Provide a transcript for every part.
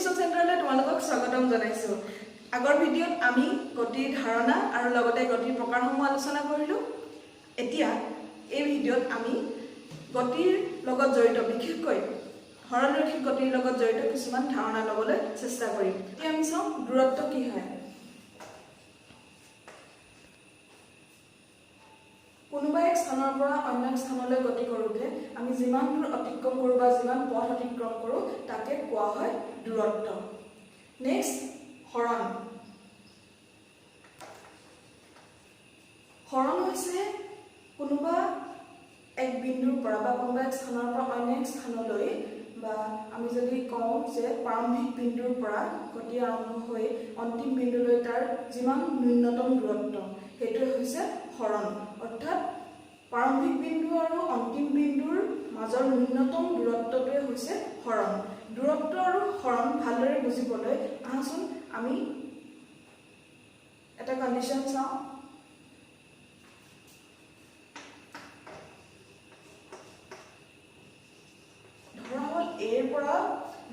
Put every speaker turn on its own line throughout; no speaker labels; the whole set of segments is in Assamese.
টিউশন সেন্টাৰলৈ তোমালোকক স্বাগতম জনাইছো। আগৰ ভিডিঅ'ত আমি গতিৰ ধাৰণা আৰু লগতে গতিৰ প্ৰকাৰসমূহ আলোচনা কৰিলো। এতিয়া এই ভিডিঅ'ত আমি গতিৰ লগত জড়িত বিশেষকৈ সৰলৰৈখিক গতিৰ লগত জড়িত কিছুমান ধাৰণা ল'বলৈ চেষ্টা কৰিম। এতিয়া আমি চাওঁ দূৰত্ব কি হয়। কোনোবা এক স্থানৰ পৰা অন্য এক স্থানলৈ গতি কৰোঁতে আমি যিমান দূৰ অতিক্ৰম কৰোঁ বা যিমান পথ অতিক্ৰম কৰোঁ তাকে কোৱা হয় দূৰত্ব। নেক্সট হৰণ। হৰণ হৈছে কোনোবা এক বিন্দুৰ পৰা বা কোনোবা এক স্থানৰ পৰা অন্য এক স্থানলৈ বা আমি যদি কওঁ যে প্ৰাৰম্ভিক বিন্দুৰ পৰা গতি আৰম্ভ হৈ অন্তিম বিন্দুলৈ তাৰ যিমান ন্যূনতম দূৰত্ব সেইটোৱে হৈছে হৰণ। অৰ্থাৎ প্ৰাৰম্ভিক বিন্দু আৰু অন্তিম বিন্দুৰ মাজৰ ন্যূনতম দূৰত্বটোৱে হৈছে হৰণ। দূৰত্ব আৰু হৰণ ভালদৰে বুজিবলৈ আহাচোন আমি এটা কণ্ডিশ্যন চাওঁ। ধৰা হ'ল এৰ পৰা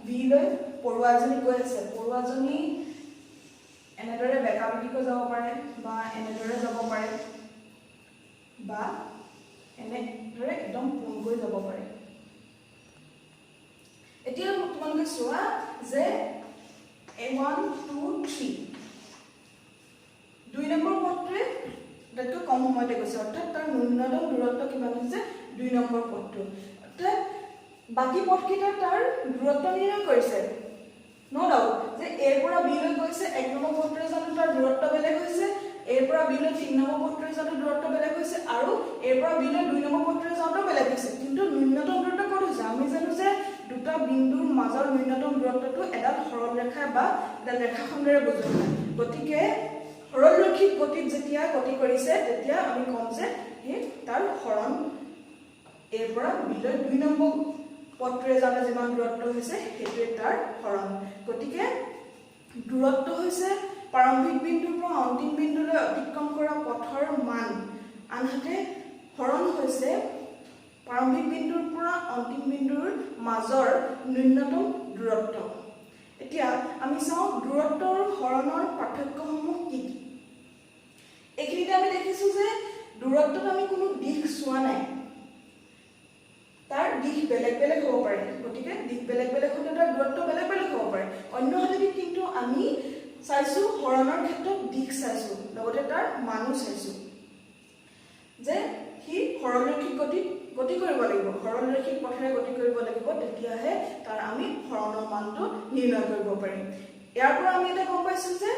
বিলৈ পৰুৱা এজনী গৈ আছে। পৰুৱাজনী এনেদৰে বেকা বেকিকৈ যাব পাৰে বা এনেদৰে যাব পাৰে বা এনেদৰে একদম পোনকৈ যাব পাৰে। এতিয়া তোমালোকে চোৱা যে 1 2 3 2 নম্বৰ পথটোৱে আটাইতকৈ কম সময়তে গৈছে, অৰ্থাৎ তাৰ ন্যূনতম দূৰত্ব কিমান হৈছে 2 নম্বৰ পথটো। অৰ্থাৎ বাকী পথকেইটা তাৰ দূৰত্ব নিৰ্ণয় কৰিছে। নো ডাউট যে এৰ পৰা বিলৈ গৈছে 1 নম্বৰ পথটোৰে জানো তাৰ দূৰত্ব বেলেগ হৈছে, এৰ পৰা বিলৈ 3 নম্বৰ পথটোৰে জানো দূৰত্ব বেলেগ হৈছে, আৰু এৰ পৰা বিলৈ 2 নম্বৰ পথটোৰে যাওঁতেও বেলেগ হৈছে। কিন্তু ন্যূনতম দূৰত্ব ক'ত হৈছে? আমি জানো যে দুটা বিন্দুৰ মাজৰ ন্যূনতম দূৰত্বটো এডাল সৰল ৰেখা বা এডাল ৰেখাখণ্ডেৰে বুজোৱা হয়। গতিকে সৰলৰৈখিক গতিত যেতিয়া গতি কৰিছে তেতিয়া আমি ক'ম যে তাৰ হৰণ এৰ পৰা বিলৈ 2 নম্বৰ পথটোৰে যাওঁতে যিমান দূৰত্ব হৈছে সেইটোৱে তাৰ হৰণ। গতিকে দূৰত্ব হৈছে প্ৰাৰম্ভিক বিন্দুৰ পৰা অন্তিম বিন্দুলৈ অতিক্ৰম কৰা পথৰ মান, আনহাতে হৰণ হৈছে প্ৰাৰম্ভিক বিন্দুৰ পৰা অন্তিম বিন্দুৰ মাজৰ ন্যূনতম দূৰত্ব। এতিয়া আমি চাওঁ দূৰত্ব আৰু হৰণৰ পাৰ্থক্যসমূহ কি কি। এইখিনিতে আমি দেখিছোঁ যে দূৰত্বত আমি কোনো দিশ চোৱা নাই, তাৰ দিশ বেলেগ বেলেগ হ'ব পাৰে। গতিকে দিশ বেলেগ বেলেগ হ'লে তাৰ দূৰত্ব বেলেগ বেলেগ হ'ব পাৰে। অন্য হাতেদি কিন্তু আমি চাইছোঁ হৰণৰ ক্ষেত্ৰত দিশ চাইছোঁ, লগতে তাৰ মানো চাইছোঁ যে সি সৰলৰৈখিক গতিত গতি কৰিব লাগিব, সৰলৰৈখিক পথেৰে গতি কৰিব লাগিব, তেতিয়াহে তাৰ আমি হৰণৰ মানটো নিৰ্ণয় কৰিব পাৰিম। ইয়াৰ পৰা আমি এটা গম পাইছোঁ যে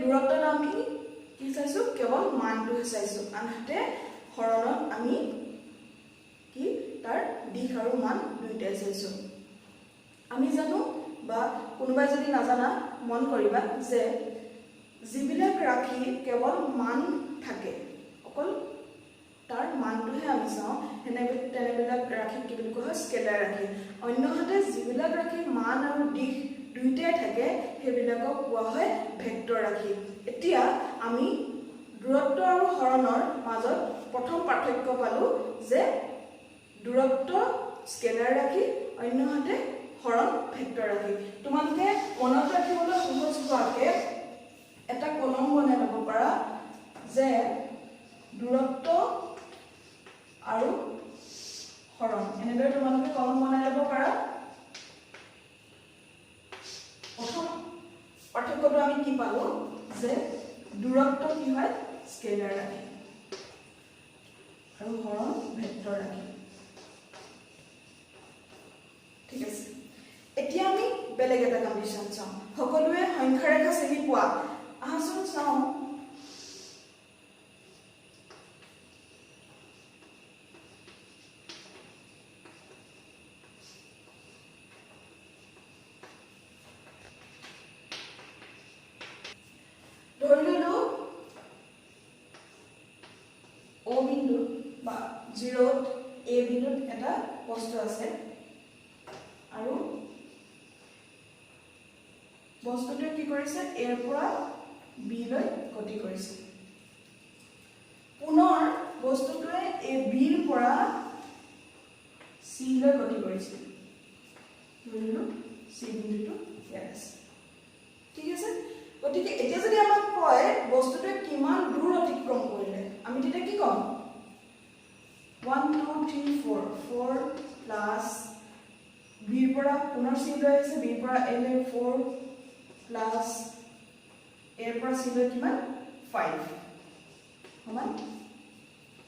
দূৰত্বত আমি কি চাইছোঁ? কেৱল মানটোহে চাইছোঁ, আনহাতে হৰণত আমি কি তাৰ দিশ আৰু মান দুয়োটাই চাইছোঁ। আমি জানো বা কোনোবাই যদি নাজানা মন কৰিবা যে যিবিলাক ৰাশি কেৱল মান থাকে, অকল তাৰ মানটোহে আমি চাওঁ, তেনেবিলাক ৰাশিক কি বুলি কোৱা হয়? স্কেলাৰ ৰাশি। অন্যহাতে যিবিলাক ৰাশিৰ মান আৰু দিশ দুয়োটাই থাকে সেইবিলাকক কোৱা হয় ভেক্টৰ ৰাশি। এতিয়া আমি দূৰত্ব আৰু হৰণৰ মাজত প্ৰথম পাৰ্থক্য পালোঁ যে দূৰত্ব স্কেলাৰ ৰাশি, অন্যহাতে হৰণ ভেক্টৰ ৰাশি। তোমালোকে মনত ৰাখিবলৈ সহজ হোৱাকৈ এটা কলম বনাই ল'ব পাৰা যে দূৰত্ব আৰু হৰণ। এনেদৰে তোমালোকে কলম বনাই ল'ব পাৰা। প্ৰথম পাৰ্থক্যটো আমি কি পালোঁ যে দূৰত্ব কি হয়? স্কেলাৰ ৰাশি আৰু হৰণ ভেক্টৰ ৰাশি। ঠিক আছে, এতিয়া আমি বেলেগ এটা কণ্ডিশ্যন চাওঁ। সকলোৱে সংখ্যা ৰেখা চিনি পোৱা, আহাচোন চাওঁ। ধৰি ললো O বিন্দুত বা 0ত A বিন্দুত এটা বস্তু আছে আৰু বস্তুটোৱে কি কৰিছে? এৰ পৰা বিলৈ গতি কৰিছে। পুনৰ বস্তুটোৱে এই বিৰ পৰা C লৈ গতি কৰিছে। ধৰিলো চি বিন্দুটো ইয়াত আছে ঠিক আছে গতিকে এতিয়া যদি আমাক কয় বস্তুটোৱে কিমান দূৰ অতিক্ৰম কৰিলে আমি তেতিয়া কি ক'ম 1 2 3 4 4 প্লাস b পৰা পুনৰ c লৈ আছে b পৰা a লৈ 4 প্লাস a পৰা c লৈ কিমান 5 সমান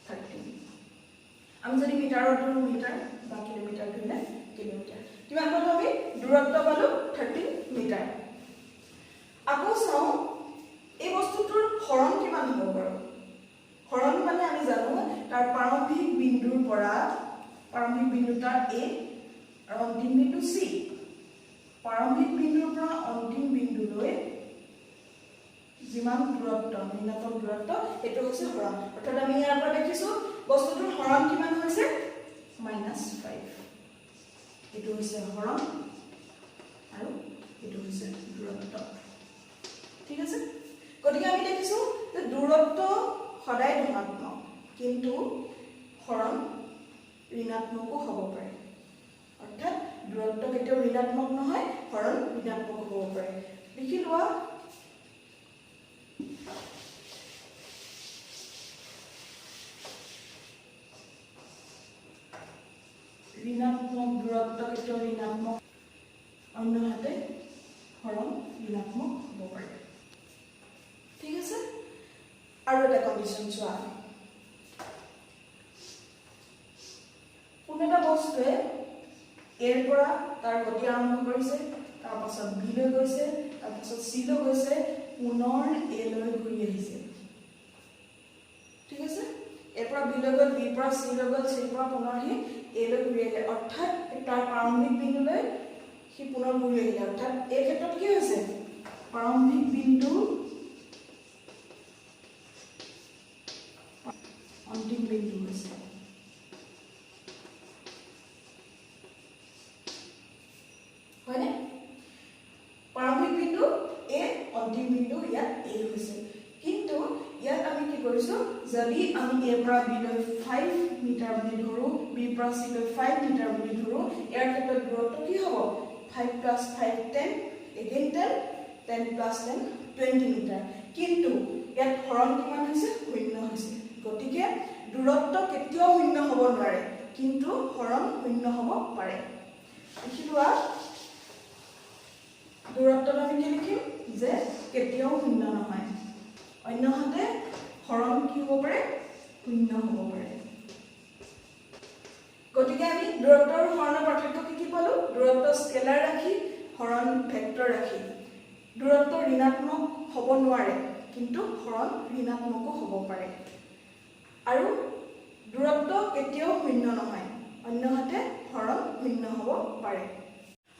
13 আমি যদি মিটাৰত ধৰো মিটাৰ বা কিলোমিটাৰ ধৰিলে কিলোমিটাৰ কিমান পালো আমি দূৰত্ব পালো 13 মিটাৰ আকৌ চাও এই বস্তুটোৰ হৰণ কিমান হ'ব বাৰু হৰণ মানে আমি জানো তাৰ প্ৰাৰম্ভিক বিন্দুৰ পৰা প্ৰাৰম্ভিক বিন্দু তাৰ a আৰু অন্তিম বিন্দু c প্ৰাৰম্ভিক বিন্দুৰ পৰা অন্তিম বিন্দুলৈ যিমান দূৰত্ব ন্যূনতম দূৰত্ব এটো হৈছে হৰণ অৰ্থাৎ আমি ইয়াৰ পৰা দেখিছো বস্তুটোৰ হৰণ কিমান হৈছে -5 এটো হৈছে হৰণ আৰু এটো হৈছে দূৰত্ব ঠিক আছে গতিকে আমি দেখিছো যে দূৰত্ব সদায় ধনাত্মক কিন্তু হৰণ ঋণাত্মকও হ'ব পাৰে অৰ্থাৎ দূৰত্ব কেতিয়াও ঋণাত্মক নহয় হৰণ ঋণাত্মক হ'ব পাৰে লিখি লোৱা ঋণাত্মক দূৰত্ব কেতিয়াও ঋণাত্মক অন্যহাতে হৰণ ঋণাত্মক হ'ব পাৰে ঠিক আছে আৰু এটা কন্ডিশন চোৱা কোনো এটা বস্তুৱে এৰ পৰা তাৰ গতি আৰম্ভ কৰিছে তাৰ পাছত বি লৈ গৈছে তাৰ পাছত সি লৈ গৈছে পুনৰ এ লৈ ঘূৰি আহিছে ঠিক আছে এৰ পৰা বি লৈ গ'ল বি পৰা সি লৈ গ'ল সি পৰা পুনৰ আহি এ লৈ ঘূৰি আহিলে অৰ্থাৎ তাৰ প্ৰাৰম্ভিক বিন্দুলৈ সি পুনৰ ঘূৰি আহিলে অৰ্থাৎ এই ক্ষেত্ৰত কি হৈছে প্ৰাৰম্ভিক বিন্দু অন্তিম বিন্দু হৈছে হয়নে প্ৰাৰম্ভিক বিন্দু এ অন্তিম বিন্দু ইয়াত এ হৈছে কিন্তু ইয়াত আমি কি কৰিছো যদি আমি এ পৰা বি লৈ 5 মিটাৰ বুলি ধৰো বি পৰা সি লৈ 5 মিটাৰ বুলি ধৰো ইয়াৰ ক্ষেত্ৰত দূৰত্ব কি হ'ব 5 + 5 10 again 10 + 10 20 মিটাৰ কিন্তু ইয়াত হৰণ কিমান হৈছে শূন্য হৈছে গতিকে দূৰত্ব কেতিয়াও শূন্য হ'ব নোৱাৰে কিন্তু হৰণ শূন্য হ'ব পাৰে লিখিলোৱা দূৰত্বটো আমি কি লিখিম যে কেতিয়াও শূন্য নহয় অন্যহাতে হৰণ কি হ'ব পাৰে শূন্য হ'ব পাৰে গতিকে আমি দূৰত্ব আৰু হৰণৰ পাৰ্থক্য কি পালো দূৰত্ব স্কেলাৰ ৰাখি হৰণ ভেক্টৰ ৰাখি দূৰত্ব ঋণাত্মক হ'ব নোৱাৰে কিন্তু হৰণ ঋণাত্মকও হ'ব পাৰে আৰু দূৰত্ব কেতিয়াও শূন্য নহয় অন্যহাতে হৰণ শূন্য হ'ব পাৰে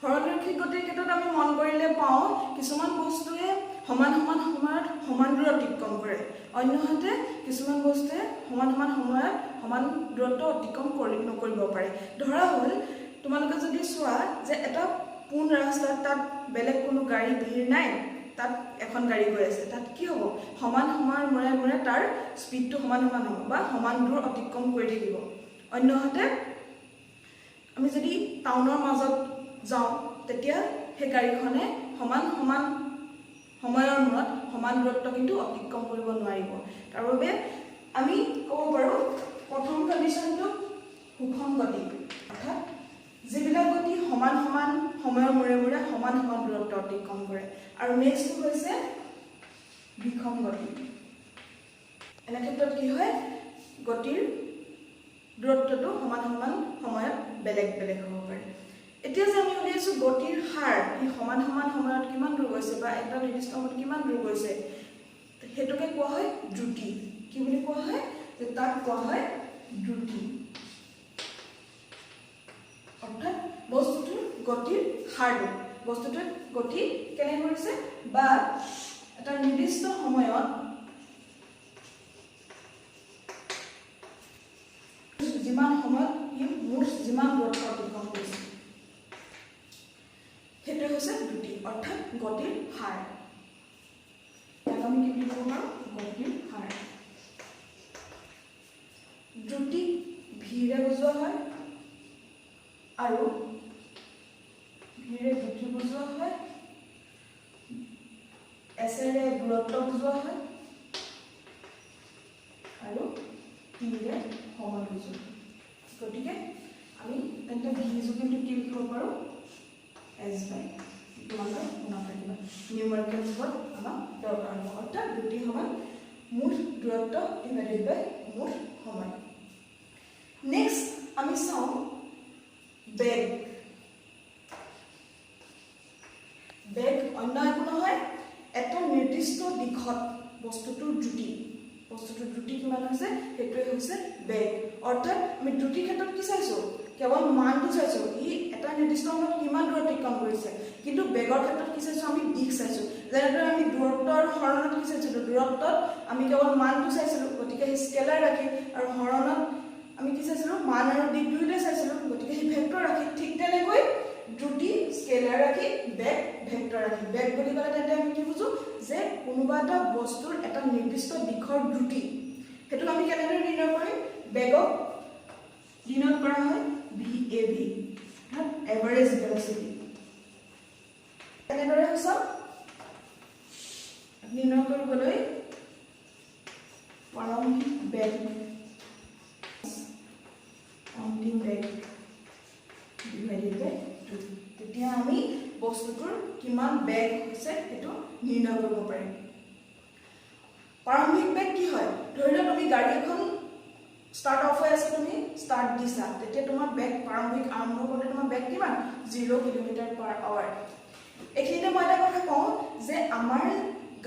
হৰণৰৈখিক গতিৰ ক্ষেত্ৰত আমি মন কৰিলে পাওঁ কিছুমান বস্তুৱে সমান সমান সময়ত সমান দূৰ অতিক্ৰম কৰে অন্যহাতে কিছুমান বস্তুৱে সমান সমান সময়ত সমান দূৰত্ব অতিক্ৰম নকৰিব পাৰে ধৰা হ'ল তোমালোকে যদি চোৱা যে এটা পোন ৰাস্তাত তাত বেলেগ কোনো গাড়ী ভিৰ নাই তাত এখন গাড়ী গৈ আছে তাত কি হ'ব সমান সময়ৰ মূৰে মূৰে তাৰ স্পীডটো সমান সমান হ'ব বা সমান দূৰ অতিক্ৰম কৰি থাকিব অন্যহাতে আমি যদি টাউনৰ মাজত যাওঁ তেতিয়া সেই গাড়ীখনে সমান সমান সময়ৰ মূৰত সমান দূৰত্ব কিন্তু অতিক্ৰম কৰিব নোৱাৰিব তাৰ বাবে আমি ক'ব পাৰোঁ প্ৰথম কণ্ডিশ্যনটো সুষম গতি অৰ্থাৎ যিবিলাক গতি সমান সমান সময়ৰ মূৰে মূৰে সমান সমান দূৰত্ব অতিক্ৰম কৰে আৰু নেক্সটটো হৈছে বিষম গতি এনে ক্ষেত্ৰত কি হয় গতিৰ দূৰত্বটো সমান সমান সময়ত বেলেগ বেলেগ হ'ব পাৰে এতিয়া যে আমি উলিয়াইছো গতিৰ হাৰ ই সমান সমান সময়ত কিমান দূৰ গৈছে বা এটা নিৰ্দিষ্ট সময়ত কিমান দূৰ গৈছে হেতুকে কোৱা হয় দ্ৰুতি কি বুলি কোৱা হয় যে তাক কোৱা হয় দ্ৰুতি অৰ্থাৎ বস্তুটোৰ গতিৰ হাৰটো বস্তুটোৰ গতি কেনে কৰিছে বা এটা নিৰ্দিষ্ট সময়ত যিমান সময়ত ই মুঠ যিমান দূৰত্ব অতিক্ৰম কৰিছে সেইটো হৈছে দ্ৰুতি অৰ্থাৎ গতিৰ হাৰ ইয়াক আমি কি বুলি ক'ব পাৰোঁ গতিৰ হাৰ দ্ৰুতি ভিৰে বুজোৱা হয় আৰু ভিৰে দ্ৰুতি বুজোৱা হয় এছেৰে দূৰত্ব বুজোৱা হয় আৰু টিৰে সময় বুজোৱা হয় গতিকে আমি তেন্তে ভিজু কিন্তু কি লিখিব পাৰোঁ এছ বাই তোমালোকে মনত ৰাখিবা নিউমেৰিকেলছত আমাক দৰকাৰ হ'ব অৰ্থাৎ দুটি সমান মুঠ দূৰত্ব ডিভাইডেড বাই মুঠ সময় নেক্সট আমি চাওঁ বেগ বেগ অন্য একো নহয় এটা নিৰ্দিষ্ট দিশত বস্তুটোৰ দ্ৰুতি কিমান হৈছে সেইটোৱে হৈছে বেগ অৰ্থাৎ আমি দ্ৰুতিৰ ক্ষেত্ৰত কি চাইছোঁ কেৱল মানটো চাইছোঁ ই এটা নিৰ্দিষ্ট সময়ত কিমান দূৰ অতিক্ৰম কৰিছে কিন্তু বেগৰ ক্ষেত্ৰত কি চাইছোঁ আমি দিশ চাইছোঁ যেনেদৰে আমি দূৰত্ব আৰু হৰণত কি চাইছিলোঁ দূৰত্বত আমি কেৱল মানটো চাইছিলোঁ গতিকে সেই স্কেলাৰ ৰাখি আৰু হৰণত আমি কি চাইছিলোঁ মান আৰু দিশ দুয়োটাই চাইছিলোঁ গতিকে সেই ভেক্টৰ ৰাখি ঠিক তেনেকৈ দ্ৰুতি স্কেলাৰ ৰাখি বেগ ভেক্টৰ ৰাখি বেগ বুলি ক'লে তেন্তে আমি কি বুজোঁ যে কোনোবা এটা বস্তুৰ এটা নিৰ্দিষ্ট দিশৰ দ্ৰুতি সেইটো আমি কেনেদৰে নিৰ্ণয় কৰিম বেগক ডিনোট কৰা হয় VAB এভাৰেজ ভেলোচিটি কেনেদৰে হৈছে নিৰ্ণয় কৰিবলৈ প্ৰাৰম্ভিক বেগ অন্তিম বেগ ডিভাইডেড বাই 2 তেতিয়া আমি বস্তুটোৰ কিমান বেগ হৈছে সেইটো নিৰ্ণয় কৰিব পাৰিম প্ৰাৰম্ভিক বেগ কি হয় ধৰি লোৱা তুমি গাড়ী এখন ষ্টাৰ্ট অফ হৈ আছে তুমি ষ্টাৰ্ট দিছা তেতিয়া তোমাৰ বেগ প্ৰাৰম্ভিক আৰম্ভ কৰোঁতে তোমাৰ বেগ কিমান 0 কিলোমিটাৰ/আৱাৰ এইখিনিতে মই এটা কথা কওঁ যে আমাৰ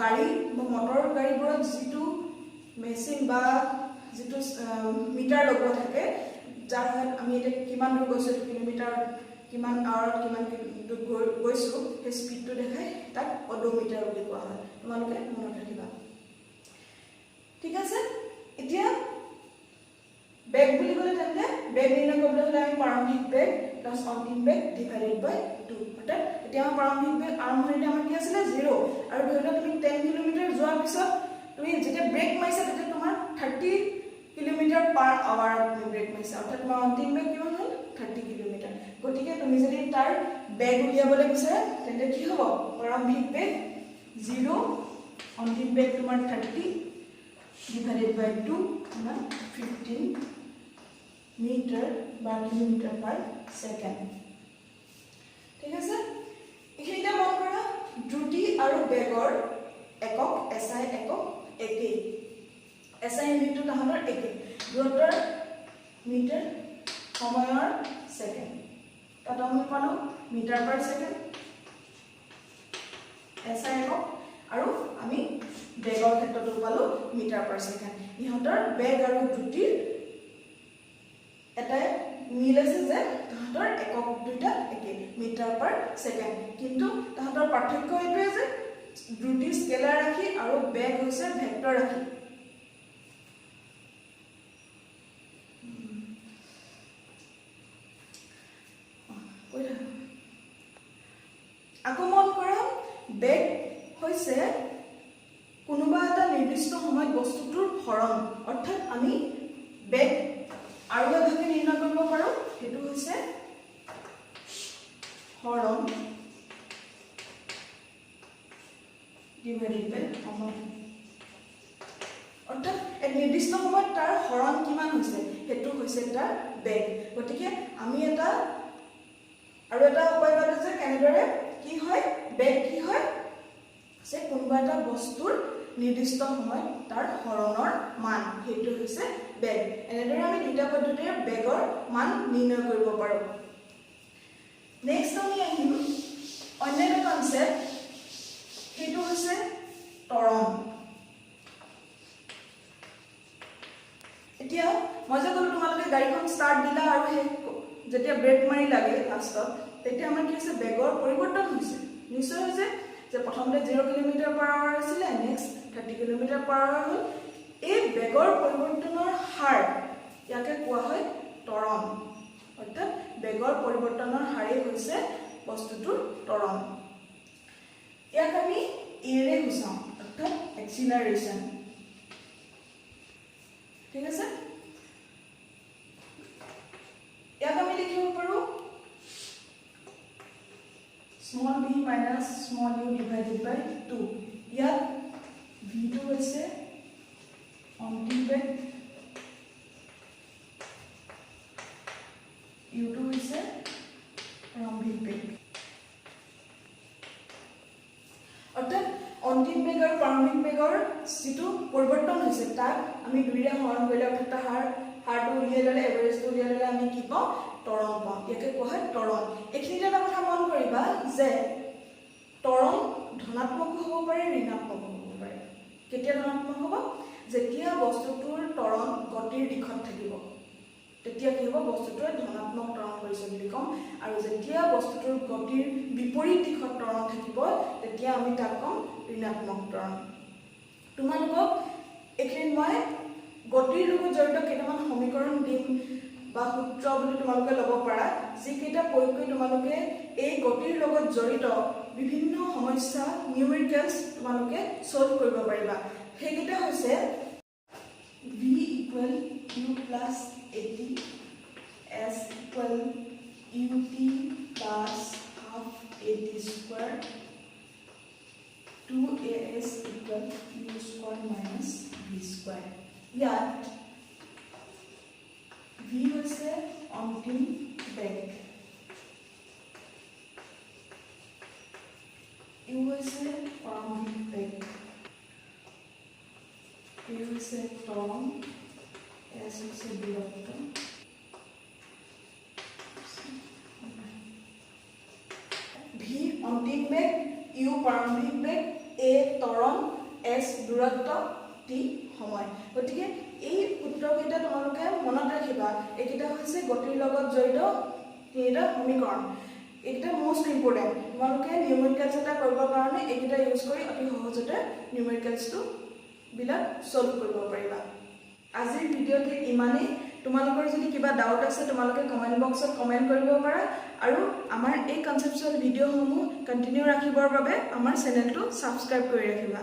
গাড়ী মটৰ গাড়ীবোৰত যিটো মেচিন বা যিটো মিটাৰ লগোৱা থাকে যাৰ সহায়ত আমি এতিয়া কিমান দূৰ গৈছোঁ কিলোমিটাৰ কিমান আৱাৰত কিমান দূৰ গৈছোঁ সেই স্পীডটো দেখাই তাক অডোমিটাৰ বুলি কোৱা হয় তোমালোকে মনত ৰাখিবা ঠিক আছে এতিয়া বেগ বুলি ক'লে তেন্তে বেগ নিৰ্ণয় কৰিবলৈ হ'লে আমি প্ৰাৰম্ভিক বেগ প্লাছ অন্তিম বেগ ডিভাইডেড বাই 2 অৰ্থাৎ এতিয়া আমাৰ প্ৰাৰম্ভিক বেগ আৰম্ভণিতে আমাৰ কি আছিলে 0 আৰু ধৰি লোৱা তুমি 10 কিলোমিটাৰ যোৱাৰ পিছত তুমি যেতিয়া ব্ৰেক মাৰিছা তেতিয়া তোমাৰ 30 কিলোমিটাৰ/আৱাৰ তুমি ব্ৰেক মাৰিছা অৰ্থাৎ তোমাৰ অন্তিম বেগ কিমান হ'ল 30 কিলোমিটাৰ গতিকে তুমি যদি তাৰ বেগ উলিয়াবলৈ বিচাৰা তেন্তে কি হ'ব প্ৰাৰম্ভিক বেগ 0 অন্তিম বেগ তোমাৰ 30 divided by 2 মানে 15 মিটাৰ বা কিলোমিটাৰ পাৰ ছেকেণ্ড ঠিক আছে এইখিনিতে মন কৰা দ্ৰুতি আৰু বেগৰ একক SI একক একেই SI ইউনিটটো তাহাঁতৰ একেই দূৰত্বৰ মিটাৰ সময়ৰ ছেকেণ্ড তাত আমি পালোঁ মিটাৰ পাৰ ছেকেণ্ড SI একক আৰু আমি বেগৰ ক্ষেত্ৰতো পালোঁ মিটাৰ পাৰ ছেকেণ্ড ইহঁতৰ বেগ আৰু দ্ৰুতিৰ এটাই মিল আছে যে তাহাঁতৰ একক দুইটা একে মিটাৰ পাৰ ছেকেণ্ড কিন্তু তাহাঁতৰ পাৰ্থক্য এইটোৱে যে দ্ৰুতি স্কেলাৰ ৰাখি আৰু বেগ হৈছে ভেক্টৰ ৰাখি আকৌ মন কৰা বেগ হৈছে কোনোবা এটা নিৰ্দিষ্ট সময়ত বস্তুটোৰ হৰণ অৰ্থাৎ আমি বেগ আৰু এভাৱে নিৰ্ণয় কৰিব পাৰোঁ সেইটো হৈছে হৰণ ডিভাইডেড বাই সময় অৰ্থাৎ এক নিৰ্দিষ্ট সময়ত তাৰ হৰণ কিমান হৈছে সেইটো হৈছে তাৰ বেগ গতিকে আমি এটা আৰু এটা উপায় পালোঁ যে কেনেদৰে কি হয় বেগ কি হয় যে কোনোবা এটা বস্তুৰ নিৰ্দিষ্ট সময়ত তাৰ হৰণৰ মান সেইটো হৈছে বেগ এনেদৰে আমি দুটা পদ্ধতিৰে বেগৰ মান নিৰ্ণয় কৰিব পাৰোঁ নেক্সট আমি আহিম অন্য এটা কনসেপ্ট সেইটো হৈছে ত্বৰণ এতিয়া মই যে ক'লো তোমালোকে গাড়ীখন ষ্টাৰ্ট দিলা আৰু যেতিয়া ব্ৰেক মাৰি লাগে লাষ্টত তেতিয়া আমাৰ কি হৈছে বেগৰ পৰিৱৰ্তন হৈছে নিশ্চয় হৈছে যে প্ৰথমতে 0 কিলোমিটাৰ/আৱাৰ আছিলে নেক্সট 30 কিলোমিটাৰ/আৱাৰ হ'ল এই বেগৰ পৰিৱৰ্তনৰ হাৰ ইয়াকে কোৱা হয় ত্বৰণ অৰ্থাৎ বেগৰ পৰিৱৰ্তনৰ হাৰেই হৈছে বস্তুটোৰ ত্বৰণ ইয়াক আমি এৰে বুজাওঁ অৰ্থাৎ এক্সিলাৰেশ্যন ঠিক আছে ইয়াক আমি লিখিব পাৰোঁ small b minus small u divided by 2 ইয়াত v2 হৈছে অন্তিম বেগ u2 হৈছে প্ৰাৰম্ভিক বেগ অৰ্থাৎ অন্তিম বেগ আৰু প্ৰাৰম্ভিক বেগৰ যিটো পৰিৱৰ্তন হৈছে তাক আমি দুইৰে হৰণ কৰিলে অৰ্থাৎ হাৰটো উলিয়াই ল'লে এভাৰেজটো উলিয়াই ল'লে আমি কি পাওঁ ত্বৰণ পাওঁ ইয়াকে কোৱা হয় ত্বৰণ এইখিনিতে এটা কথা মন কৰিবা যে ত্বৰণ ধনাত্মক হ'ব পাৰে ঋণাত্মক হ'ব পাৰে কেতিয়া ধনাত্মক হ'ব যেতিয়া বস্তুটোৰ ত্বৰণ গতিৰ দিশত থাকিব তেতিয়া কি হ'ব বস্তুটোৱে ধনাত্মক ত্বৰণ কৰিছে বুলি ক'ম আৰু যেতিয়া বস্তুটোৰ গতিৰ বিপৰীত দিশত ত্বৰণ থাকিব তেতিয়া আমি তাক ক'ম ঋণাত্মক ত্বৰণ তোমালোকক এইখিনিত মই গতিৰ লগত জড়িত কেইটামান সমীকৰণ দিম বা সূত্ৰ বুলি তোমালোকে ল'ব পাৰা যিকেইটা প্ৰয়োগ কৰি তোমালোকে এই গতিৰ লগত জড়িত বিভিন্ন সমস্যা নিউমেৰিকেলছ তোমালোকে সলভ কৰিব পাৰিবা সেইকেইটা হৈছে v equal u plus at s equal ut plus half at square 2as equal u square minus v square ইয়াত v হৈছে অন্তিম বেগ u হৈছে প্ৰাৰম্ভিক বেগ a হৈছে ত্বৰণ s হৈছে দূৰত্ব v অন্তিম বেগ u প্ৰাৰম্ভিক বেগ a ত্বৰণ s দূৰত্ব t সময় গতিকে এই সূত্ৰকেইটা তোমালোকে মনত ৰাখিবা এইকেইটা হৈছে গতিৰ লগত জড়িত তিনিটা সমীকৰণ এইকেইটা মোষ্ট ইম্পৰ্টেণ্ট তোমালোকে নিউমেৰিকেলছ এটা কৰিবৰ কাৰণে এইকেইটা ইউজ কৰি অতি সহজতে নিউমেৰিকেলছটো বিলাক সলভ কৰিব পাৰিবা আজিৰ ভিডিঅ'টি ইমানেই তোমালোকৰ যদি কিবা ডাউট আছে তোমালোকে কমেন্ট বক্সত কমেন্ট কৰিব পাৰা আৰু আমাৰ এই কনসেপচুৱেল ভিডিঅ'সমূহ কন্টিনিউ ৰাখিবৰ বাবে আমাৰ চেনেলটো সাবস্ক্ৰাইব কৰি ৰাখিবা